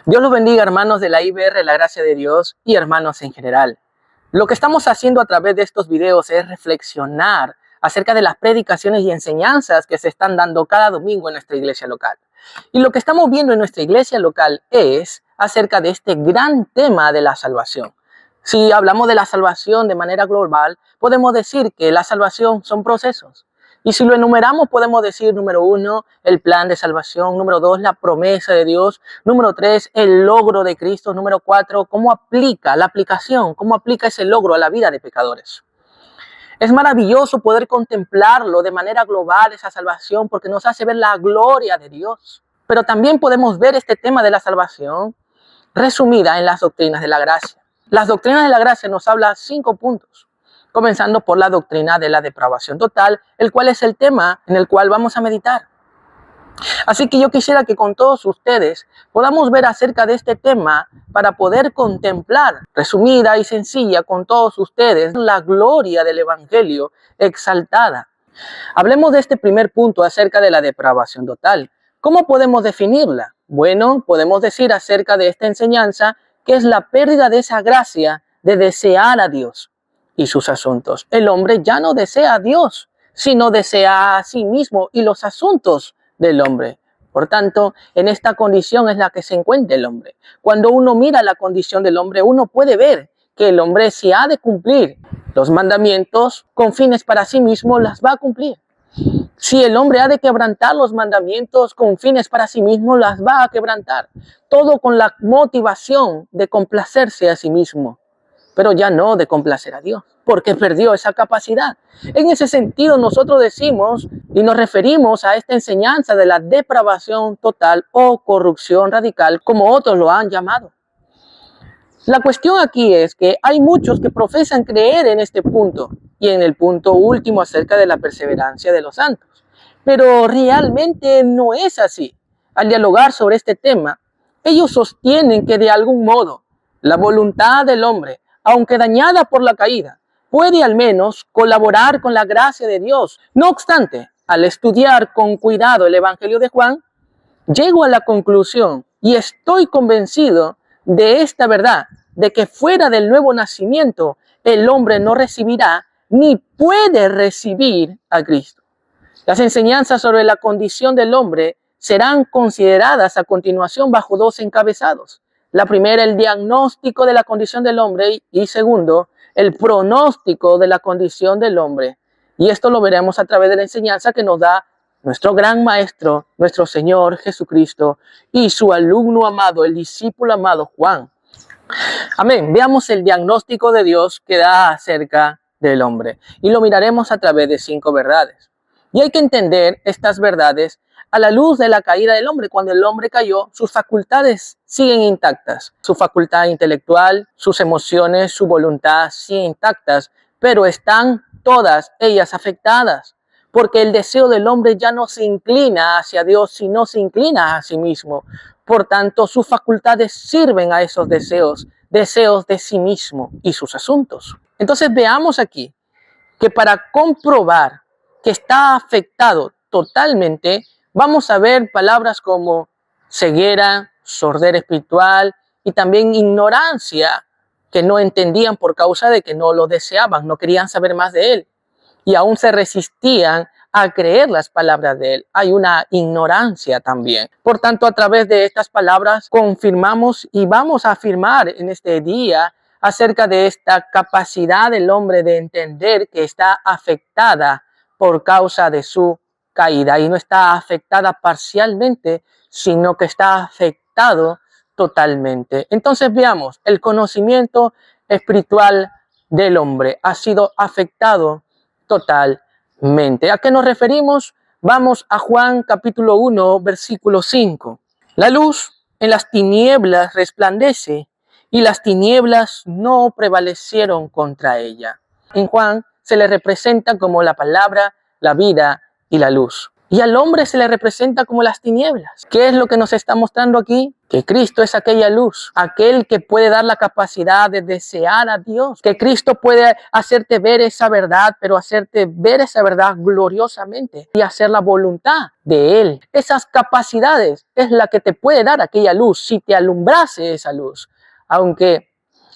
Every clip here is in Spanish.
Dios los bendiga, hermanos de la IBR, la gracia de Dios y hermanos en general. Lo que estamos haciendo a través de estos videos es reflexionar acerca de las predicaciones y enseñanzas que se están dando cada domingo en nuestra iglesia local. Y lo que estamos viendo en nuestra iglesia local es acerca de este gran tema de la salvación. Si hablamos de la salvación de manera global, podemos decir que la salvación son procesos. Y si lo enumeramos, podemos decir, número 1, el plan de salvación, número 2, la promesa de Dios, número 3, el logro de Cristo, número 4, cómo aplica la aplicación, cómo aplica ese logro a la vida de pecadores. Es maravilloso poder contemplarlo de manera global, esa salvación, porque nos hace ver la gloria de Dios. Pero también podemos ver este tema de la salvación resumida en las doctrinas de la gracia. Las doctrinas de la gracia nos hablan 5 puntos. Comenzando por la doctrina de la depravación total, el cual es el tema en el cual vamos a meditar. Así que yo quisiera que con todos ustedes podamos ver acerca de este tema para poder contemplar, resumida y sencilla con todos ustedes, la gloria del Evangelio exaltada. Hablemos de este primer punto acerca de la depravación total. ¿Cómo podemos definirla? Bueno, podemos decir acerca de esta enseñanza que es la pérdida de esa gracia de desear a Dios y sus asuntos. El hombre ya no desea a Dios, sino desea a sí mismo y los asuntos del hombre. Por tanto, en esta condición es la que se encuentra el hombre. Cuando uno mira la condición del hombre, uno puede ver que el hombre, si ha de cumplir los mandamientos con fines para sí mismo, las va a cumplir. Si el hombre ha de quebrantar los mandamientos con fines para sí mismo, las va a quebrantar. Todo con la motivación de complacerse a sí mismo, pero ya no de complacer a Dios, porque perdió esa capacidad. En ese sentido, nosotros decimos y nos referimos a esta enseñanza de la depravación total o corrupción radical, como otros lo han llamado. La cuestión aquí es que hay muchos que profesan creer en este punto y en el punto último acerca de la perseverancia de los santos. Pero realmente no es así. Al dialogar sobre este tema, ellos sostienen que de algún modo la voluntad del hombre, aunque dañada por la caída, puede al menos colaborar con la gracia de Dios. No obstante, al estudiar con cuidado el Evangelio de Juan, llego a la conclusión y estoy convencido de esta verdad, de que fuera del nuevo nacimiento, el hombre no recibirá ni puede recibir a Cristo. Las enseñanzas sobre la condición del hombre serán consideradas a continuación bajo 2 encabezados. La primera, el diagnóstico de la condición del hombre, y segundo, el pronóstico de la condición del hombre. Y esto lo veremos a través de la enseñanza que nos da nuestro gran maestro, nuestro Señor Jesucristo, y su alumno amado, el discípulo amado Juan. Amén. Veamos el diagnóstico de Dios que da acerca del hombre. Y lo miraremos a través de 5 verdades. Y hay que entender estas verdades a la luz de la caída del hombre. Cuando el hombre cayó, sus facultades siguen intactas. Su facultad intelectual, sus emociones, su voluntad siguen intactas, pero están todas ellas afectadas. Porque el deseo del hombre ya no se inclina hacia Dios, sino se inclina a sí mismo. Por tanto, sus facultades sirven a esos deseos de sí mismo y sus asuntos. Entonces veamos aquí que para comprobar que está afectado totalmente, vamos a ver palabras como ceguera, sordera espiritual y también ignorancia, que no entendían por causa de que no lo deseaban, no querían saber más de él y aún se resistían a creer las palabras de él. Hay una ignorancia también. Por tanto, a través de estas palabras confirmamos y vamos a afirmar en este día acerca de esta capacidad del hombre de entender que está afectada por causa de su caída. Y no está afectada parcialmente, sino que está afectado totalmente. Entonces veamos, el conocimiento espiritual del hombre ha sido afectado totalmente. ¿A qué nos referimos? Vamos a Juan capítulo 1, versículo 5. La luz en las tinieblas resplandece y las tinieblas no prevalecieron contra ella. En Juan se le representa como la palabra, la vida y la luz. Y al hombre se le representa como las tinieblas. ¿Qué es lo que nos está mostrando aquí? Que Cristo es aquella luz, aquel que puede dar la capacidad de desear a Dios. Que Cristo puede hacerte ver esa verdad, pero hacerte ver esa verdad gloriosamente y hacer la voluntad de Él. Esas capacidades es la que te puede dar aquella luz si te alumbrase esa luz. Aunque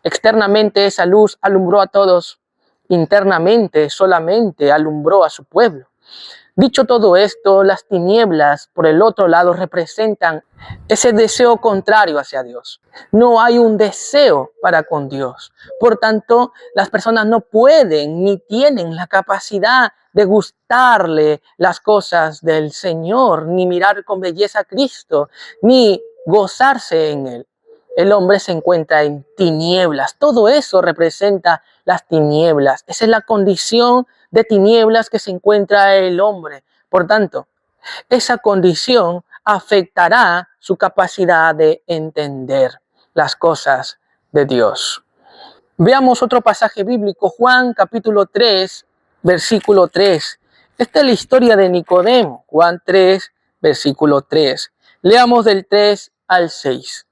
externamente esa luz alumbró a todos, internamente solamente alumbró a su pueblo. Dicho todo esto, las tinieblas, por el otro lado, representan ese deseo contrario hacia Dios. No hay un deseo para con Dios. Por tanto, las personas no pueden ni tienen la capacidad de gustarle las cosas del Señor, ni mirar con belleza a Cristo, ni gozarse en Él. El hombre se encuentra en tinieblas. Todo eso representa las tinieblas. Esa es la condición de tinieblas que se encuentra el hombre. Por tanto, esa condición afectará su capacidad de entender las cosas de Dios. Veamos otro pasaje bíblico, Juan capítulo 3, versículo 3. Esta es la historia de Nicodemo, Juan 3, versículo 3. Leamos del 3 al 6.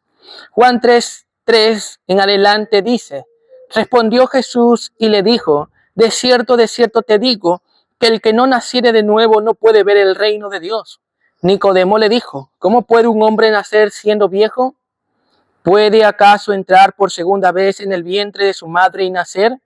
Juan 3, 3 en adelante dice: respondió Jesús y le dijo: de cierto te digo, que el que no naciere de nuevo no puede ver el reino de Dios. Nicodemo le dijo: ¿cómo puede un hombre nacer siendo viejo? ¿Puede acaso entrar por segunda vez en el vientre de su madre y nacer?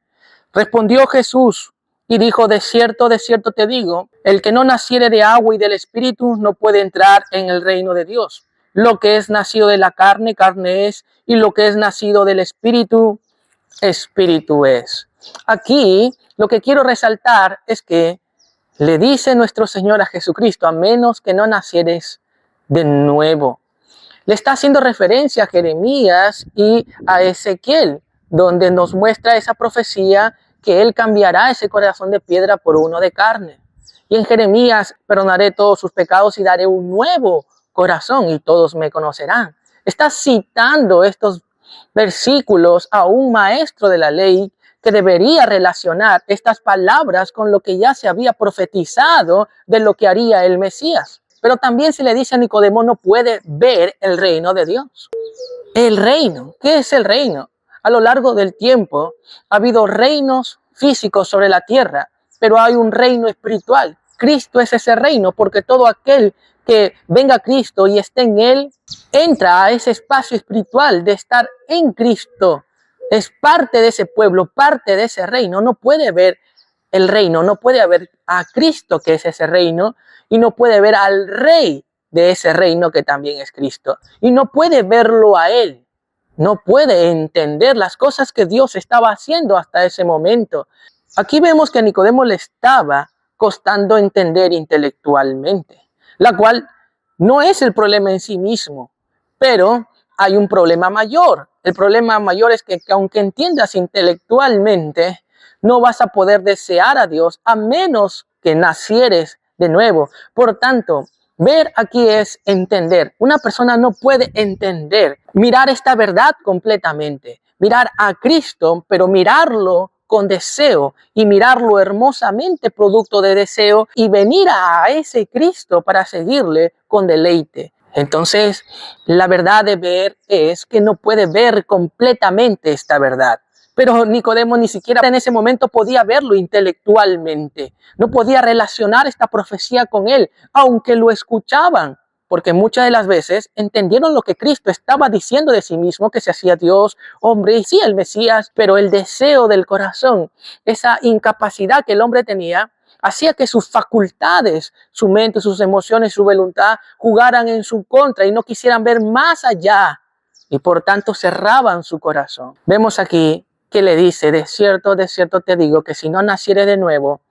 Respondió Jesús y dijo: de cierto te digo, el que no naciere de agua y del Espíritu no puede entrar en el reino de Dios. Lo que es nacido de la carne, carne es, y lo que es nacido del Espíritu, Espíritu es. Aquí lo que quiero resaltar es que le dice nuestro Señor a Jesucristo: a menos que no nacieres de nuevo. Le está haciendo referencia a Jeremías y a Ezequiel, donde nos muestra esa profecía que Él cambiará ese corazón de piedra por uno de carne. Y en Jeremías: perdonaré todos sus pecados y daré un nuevo corazón y todos me conocerán. Está citando estos versículos a un maestro de la ley que debería relacionar estas palabras con lo que ya se había profetizado de lo que haría el Mesías. Pero también se le dice a Nicodemo: no puede ver el reino de Dios. El reino, ¿qué es el reino? A lo largo del tiempo ha habido reinos físicos sobre la tierra, pero hay un reino espiritual. Cristo es ese reino, porque todo aquel que venga a Cristo y esté en Él, entra a ese espacio espiritual de estar en Cristo. Es parte de ese pueblo, parte de ese reino. No puede ver el reino, no puede ver a Cristo, que es ese reino, y no puede ver al Rey de ese reino, que también es Cristo. Y no puede verlo a Él. No puede entender las cosas que Dios estaba haciendo hasta ese momento. Aquí vemos que a Nicodemo le estaba costando entender intelectualmente, la cual no es el problema en sí mismo, pero hay un problema mayor. El problema mayor es que aunque entiendas intelectualmente, no vas a poder desear a Dios a menos que nacieres de nuevo. Por tanto, ver aquí es entender. Una persona no puede entender, mirar esta verdad completamente, mirar a Cristo, pero mirarlo con deseo y mirarlo hermosamente producto de deseo y venir a ese Cristo para seguirle con deleite. Entonces, la verdad de ver es que no puede ver completamente esta verdad. Pero Nicodemo ni siquiera en ese momento podía verlo intelectualmente. No podía relacionar esta profecía con él, aunque lo escuchaban. Porque muchas de las veces entendieron lo que Cristo estaba diciendo de sí mismo, que se hacía Dios, hombre, y sí, el Mesías, pero el deseo del corazón, esa incapacidad que el hombre tenía, hacía que sus facultades, su mente, sus emociones, su voluntad, jugaran en su contra y no quisieran ver más allá. Y por tanto cerraban su corazón. Vemos aquí que le dice: de cierto te digo, que si no nacieres de nuevo,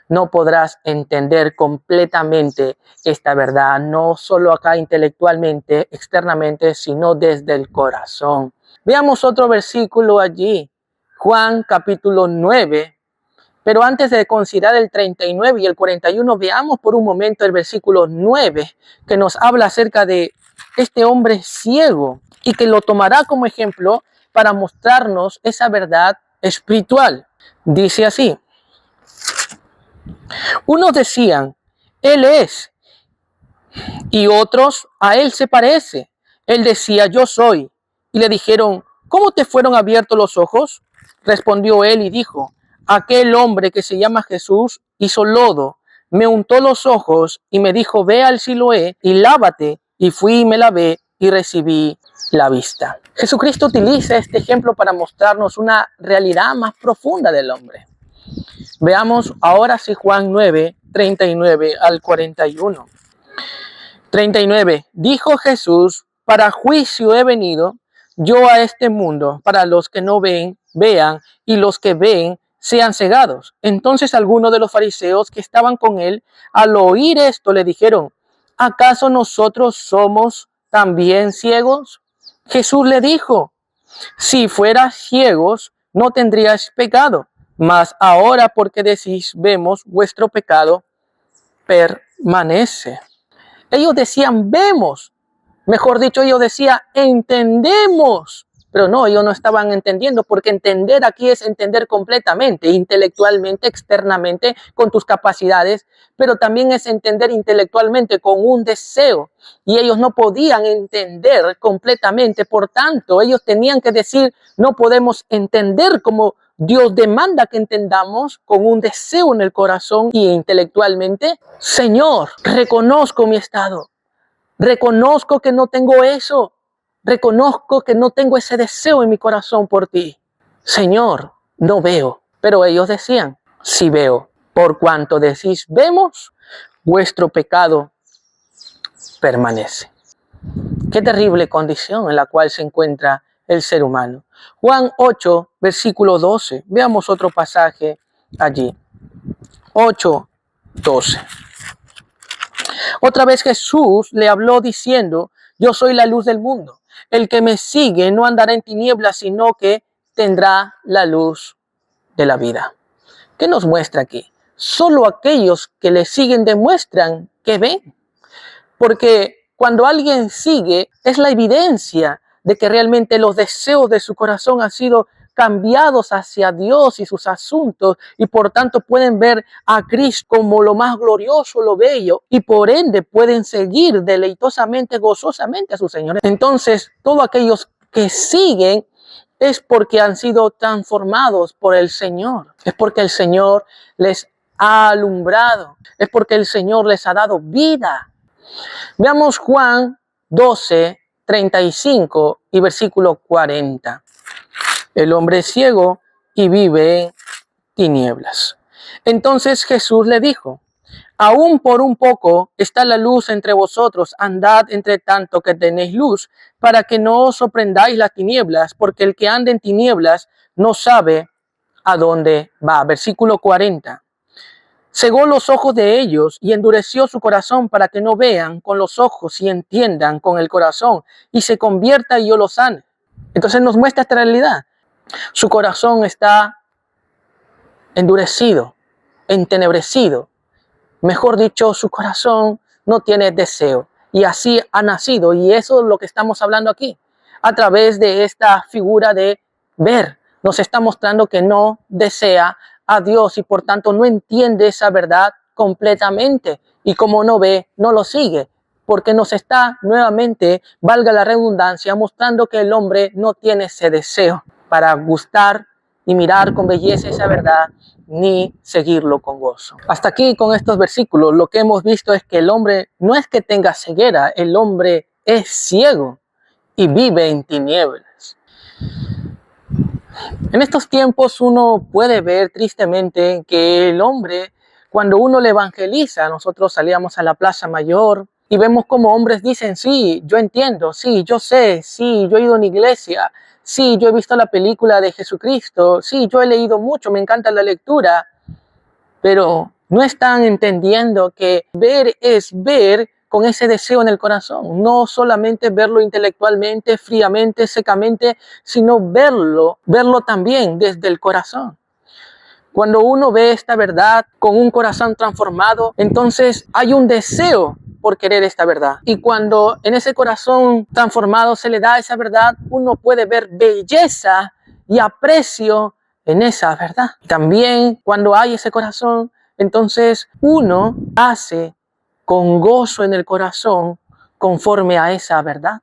no podrás entender completamente esta verdad, no solo acá intelectualmente, externamente, sino desde el corazón. Veamos otro versículo allí, Juan capítulo 9, pero antes de considerar el 39 y el 41, veamos por un momento el versículo 9, que nos habla acerca de este hombre ciego y que lo tomará como ejemplo para mostrarnos esa verdad espiritual. Dice así: unos decían: Él es, Y otros, a él se parece. Él decía, yo soy. Y le dijeron, ¿cómo te fueron abiertos los ojos? Respondió él y dijo, aquel hombre que se llama Jesús hizo lodo, me untó los ojos y me dijo, ve al Siloé y lávate. Y fui y me lavé y recibí la vista. Jesucristo utiliza este ejemplo para mostrarnos una realidad más profunda del hombre. Veamos ahora sí Juan 9, 39 al 41. 39. Dijo Jesús, para juicio he venido yo a este mundo, para los que no ven, vean, y los que ven, sean cegados. Entonces algunos de los fariseos que estaban con él, al oír esto, le dijeron, ¿acaso nosotros somos también ciegos? Jesús le dijo, si fueras ciegos, no tendríais pecado, mas ahora porque decís, vemos, vuestro pecado permanece. Ellos decían, vemos. Mejor dicho, ellos decían, entendemos. Pero no, ellos no estaban entendiendo, porque entender aquí es entender completamente, intelectualmente, externamente, con tus capacidades, pero también es entender intelectualmente con un deseo. Y ellos no podían entender completamente, por tanto, ellos tenían que decir, no podemos entender como Dios demanda que entendamos, con un deseo en el corazón y intelectualmente. Señor, reconozco mi estado, reconozco que no tengo eso. Reconozco que no tengo ese deseo en mi corazón por ti. Señor, no veo. Pero ellos decían, sí veo. Por cuanto decís, vemos, vuestro pecado permanece. Qué terrible condición en la cual se encuentra el ser humano. Juan 8, versículo 12. Veamos otro pasaje allí. 8, 12. Otra vez Jesús le habló diciendo, yo soy la luz del mundo. El que me sigue no andará en tinieblas, sino que tendrá la luz de la vida. ¿Qué nos muestra aquí? Solo aquellos que le siguen demuestran que ven. Porque cuando alguien sigue, es la evidencia de que realmente los deseos de su corazón han sido cambiados hacia Dios y sus asuntos, y por tanto pueden ver a Cristo como lo más glorioso, lo bello, y por ende pueden seguir deleitosamente, gozosamente a su Señor. Entonces, todos aquellos que siguen es porque han sido transformados por el Señor, es porque el Señor les ha alumbrado, es porque el Señor les ha dado vida. Veamos Juan 12, 35 y versículo 40. El hombre es ciego y vive en tinieblas. Entonces Jesús le dijo, aún por un poco está la luz entre vosotros, andad entre tanto que tenéis luz, para que no os sorprendáis las tinieblas, porque el que anda en tinieblas no sabe a dónde va. Versículo 40. Cegó los ojos de ellos y endureció su corazón para que no vean con los ojos y entiendan con el corazón y se convierta y yo los sane. Entonces nos muestra esta realidad. Su corazón está endurecido, entenebrecido. Mejor dicho, su corazón no tiene deseo. Y así ha nacido. Y eso es lo que estamos hablando aquí. A través de esta figura de ver, nos está mostrando que no desea a Dios y por tanto no entiende esa verdad completamente. Y como no ve, no lo sigue. Porque nos está nuevamente, valga la redundancia, mostrando que el hombre no tiene ese deseo para gustar y mirar con belleza esa verdad, ni seguirlo con gozo. Hasta aquí con estos versículos lo que hemos visto es que el hombre no es que tenga ceguera, el hombre es ciego y vive en tinieblas. En estos tiempos uno puede ver tristemente que el hombre, cuando uno le evangeliza, nosotros salíamos a la Plaza Mayor y vemos como hombres dicen, sí, yo entiendo, sí, yo sé, sí, yo he ido a una iglesia, sí, yo he visto la película de Jesucristo, sí, yo he leído mucho, me encanta la lectura, pero no están entendiendo que ver es ver con ese deseo en el corazón, no solamente verlo intelectualmente, fríamente, secamente, sino verlo también desde el corazón. Cuando uno ve esta verdad con un corazón transformado, entonces hay un deseo por querer esta verdad. Y cuando en ese corazón transformado se le da esa verdad, uno puede ver belleza y aprecio en esa verdad. También cuando hay ese corazón, entonces uno hace con gozo en el corazón conforme a esa verdad.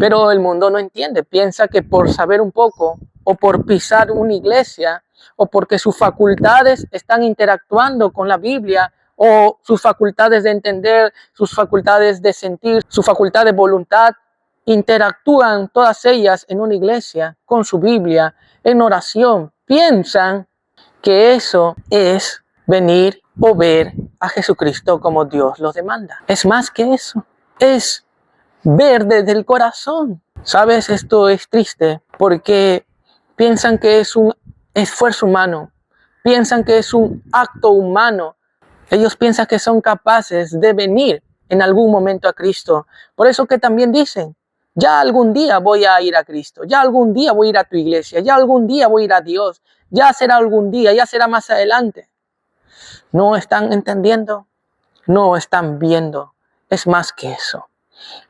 Pero el mundo no entiende, piensa que por saber un poco o por pisar una iglesia o porque sus facultades están interactuando con la Biblia o sus facultades de entender, sus facultades de sentir, su facultad de voluntad, interactúan todas ellas en una iglesia con su Biblia, en oración. Piensan que eso es venir o ver a Jesucristo como Dios los demanda. Es más que eso, es ver desde el corazón. ¿Sabes? Esto es triste porque piensan que es un esfuerzo humano, piensan que es un acto humano. Ellos piensan que son capaces de venir en algún momento a Cristo. Por eso que también dicen, ya algún día voy a ir a Cristo, ya algún día voy a ir a tu iglesia, ya algún día voy a ir a Dios, ya será algún día, ya será más adelante. No están entendiendo, no están viendo. Es más que eso.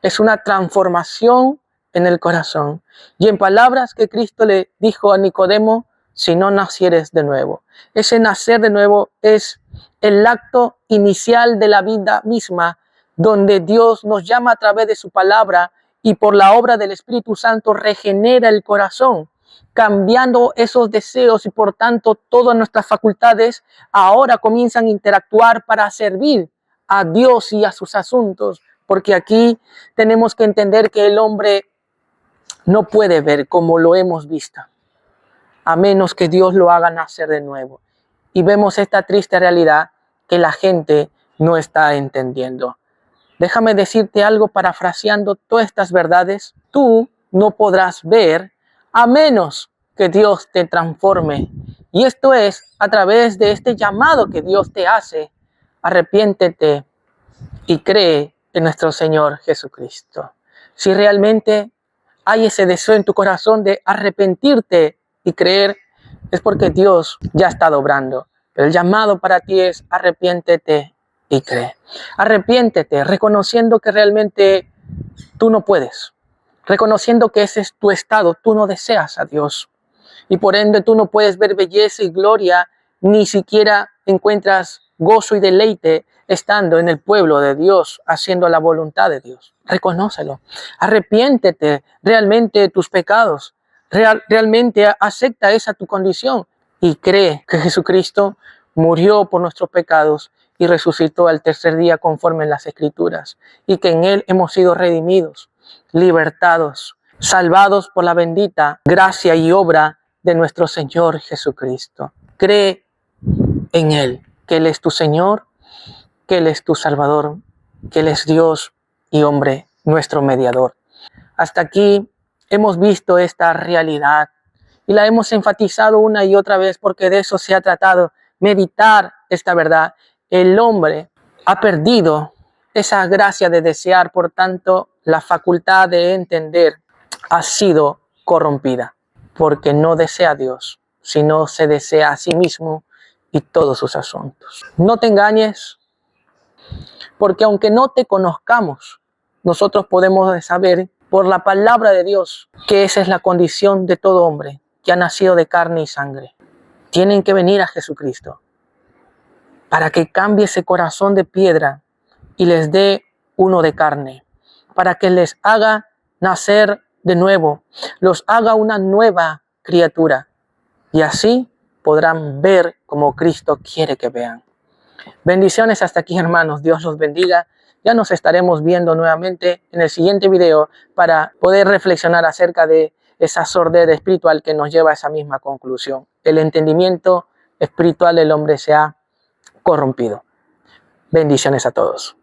Es una transformación en el corazón. Y en palabras que Cristo le dijo a Nicodemo, si no nacieres de nuevo. Ese nacer de nuevo es el acto inicial de la vida misma, donde Dios nos llama a través de su palabra y por la obra del Espíritu Santo regenera el corazón, cambiando esos deseos y por tanto todas nuestras facultades ahora comienzan a interactuar para servir a Dios y a sus asuntos. Porque aquí tenemos que entender que el hombre no puede ver como lo hemos visto, a menos que Dios lo haga nacer de nuevo. Y vemos esta triste realidad que la gente no está entendiendo. Déjame decirte algo parafraseando todas estas verdades. Tú no podrás ver a menos que Dios te transforme. Y esto es a través de este llamado que Dios te hace. Arrepiéntete y cree en nuestro Señor Jesucristo. Si realmente hay ese deseo en tu corazón de arrepentirte y creer, es porque Dios ya está obrando. Pero el llamado para ti es arrepiéntete y cree. Arrepiéntete reconociendo que realmente tú no puedes. Reconociendo que ese es tu estado, tú no deseas a Dios. Y por ende tú no puedes ver belleza y gloria, ni siquiera encuentras gozo y deleite estando en el pueblo de Dios, haciendo la voluntad de Dios. Reconócelo. Arrepiéntete realmente de tus pecados. Realmente acepta esa tu condición y cree que Jesucristo murió por nuestros pecados y resucitó al tercer día conforme en las Escrituras, y que en Él hemos sido redimidos, libertados, salvados por la bendita gracia y obra de nuestro Señor Jesucristo. Cree en Él, que Él es tu Señor, que Él es tu Salvador, que Él es Dios y hombre, nuestro mediador. Hasta aquí hemos visto esta realidad y la hemos enfatizado una y otra vez porque de eso se ha tratado, meditar esta verdad. El hombre ha perdido esa gracia de desear, por tanto, la facultad de entender ha sido corrompida, porque no desea a Dios, sino se desea a sí mismo y todos sus asuntos. No te engañes, porque aunque no te conozcamos, nosotros podemos saber por la palabra de Dios que esa es la condición de todo hombre que ha nacido de carne y sangre. Tienen que venir a Jesucristo para que cambie ese corazón de piedra y les dé uno de carne, para que les haga nacer de nuevo, los haga una nueva criatura, y así podrán ver como Cristo quiere que vean. Bendiciones hasta aquí, hermanos. Dios los bendiga. Ya nos estaremos viendo nuevamente en el siguiente video para poder reflexionar acerca de esa sordera espiritual que nos lleva a esa misma conclusión. El entendimiento espiritual del hombre se ha corrompido. Bendiciones a todos.